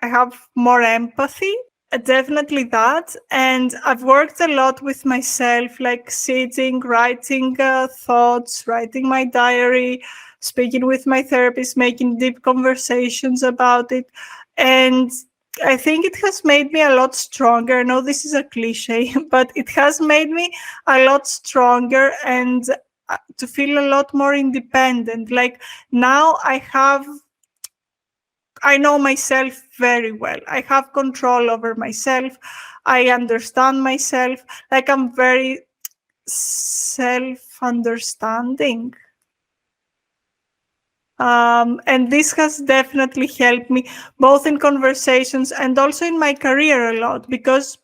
I have more empathy. Definitely that. And I've worked a lot with myself, like sitting, writing thoughts, writing my diary, speaking with my therapist, making deep conversations about it. And I think it has made me a lot stronger. I know this is a cliche, but it has made me a lot stronger and to feel a lot more independent. Like now I know myself very well. I have control over myself. I understand myself. Like I'm very self-understanding. And this has definitely helped me both in conversations and also in my career a lot, because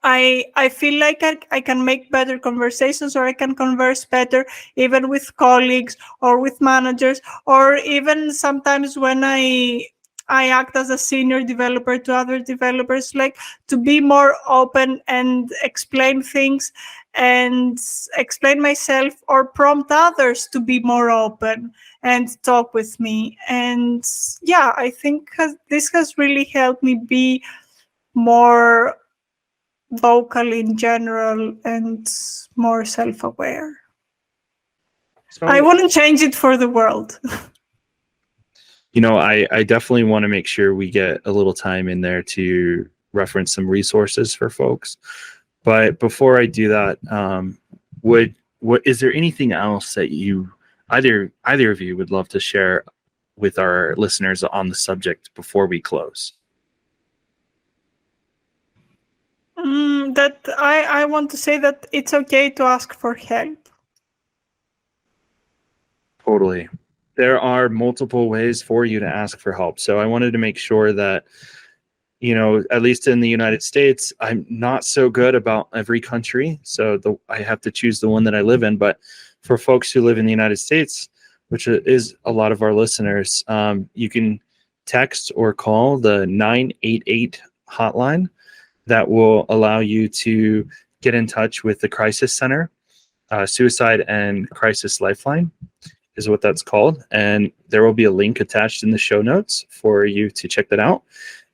I feel like I can make better conversations, or I can converse better even with colleagues or with managers, or even sometimes when I act as a senior developer to other developers, like to be more open and explain things and explain myself, or prompt others to be more open and talk with me. And yeah, I think this has really helped me be more vocal in general and more self-aware. So, I wouldn't change it for the world. I definitely want to make sure we get a little time in there to reference some resources for folks. But before I do that, is there anything else that you either of you would love to share with our listeners on the subject before we close? That I want to say that it's okay to ask for help. Totally. There are multiple ways for you to ask for help. So I wanted to make sure that, at least in the United States, I'm not so good about every country. So I have to choose the one that I live in. But for folks who live in the United States, which is a lot of our listeners, you can text or call the 988 hotline. That will allow you to get in touch with the Crisis Center. Suicide and Crisis Lifeline is what that's called. And there will be a link attached in the show notes for you to check that out.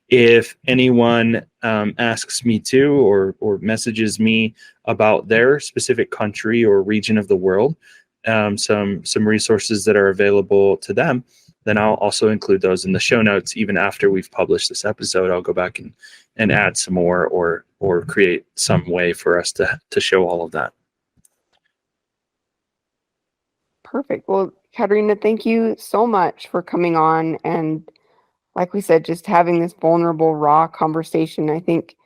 If anyone asks me to or messages me about their specific country or region of the world, some resources that are available to them, then I'll also include those in the show notes. Even after we've published this episode, I'll go back and add some more or create some way for us to show all of that. Perfect. Well, Katerina, thank you so much for coming on. And like we said, just having this vulnerable, raw conversation. I think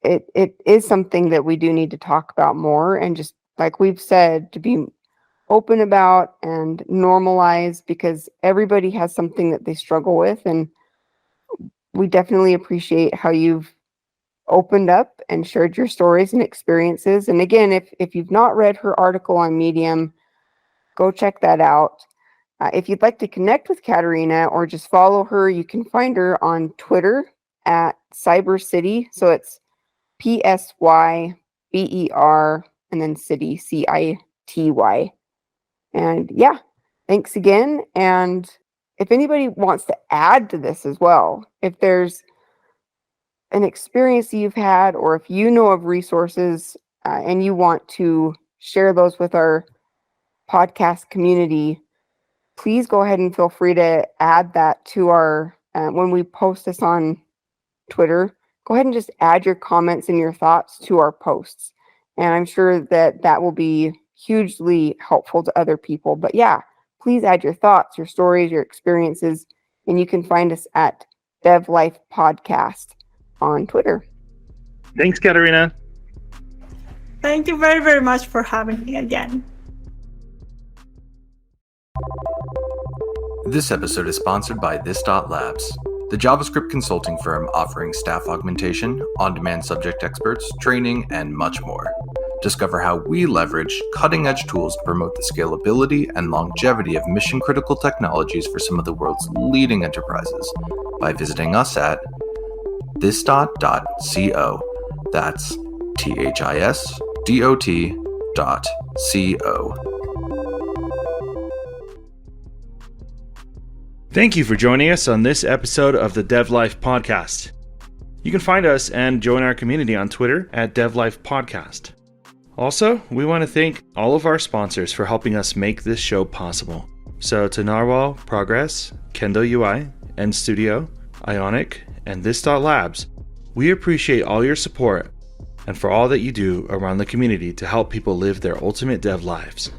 it is something that we do need to talk about more, and just like we've said, to be open about and normalize, because everybody has something that they struggle with. And we definitely appreciate how you've opened up and shared your stories and experiences. And again, if you've not read her article on Medium, go check that out. If you'd like to connect with Katerina or just follow her, you can find her on Twitter at CyberCity. So it's PSYBER and then City, CITY. And yeah, thanks again. And if anybody wants to add to this as well, if there's an experience you've had, or if you know of resources and you want to share those with our podcast community, please go ahead and feel free to add that to our, when we post this on Twitter, go ahead and just add your comments and your thoughts to our posts. And I'm sure that will be hugely helpful to other people. But yeah, please add your thoughts, your stories, your experiences, and you can find us at Dev.Life Podcast on Twitter. Thanks, Katerina. Thank you very, very much for having me again. This episode is sponsored by This.Labs, the JavaScript consulting firm offering staff augmentation, on-demand subject experts, training, and much more. Discover how we leverage cutting-edge tools to promote the scalability and longevity of mission-critical technologies for some of the world's leading enterprises by visiting us at this.co. That's THISDOT.co. Thank you for joining us on this episode of the Dev.Life podcast. You can find us and join our community on Twitter at Dev.Life Podcast. Also, we want to thank all of our sponsors for helping us make this show possible. So to Narwhal, Progress, Kendo UI, NStudio, Ionic, and This.Labs, we appreciate all your support and for all that you do around the community to help people live their ultimate dev lives.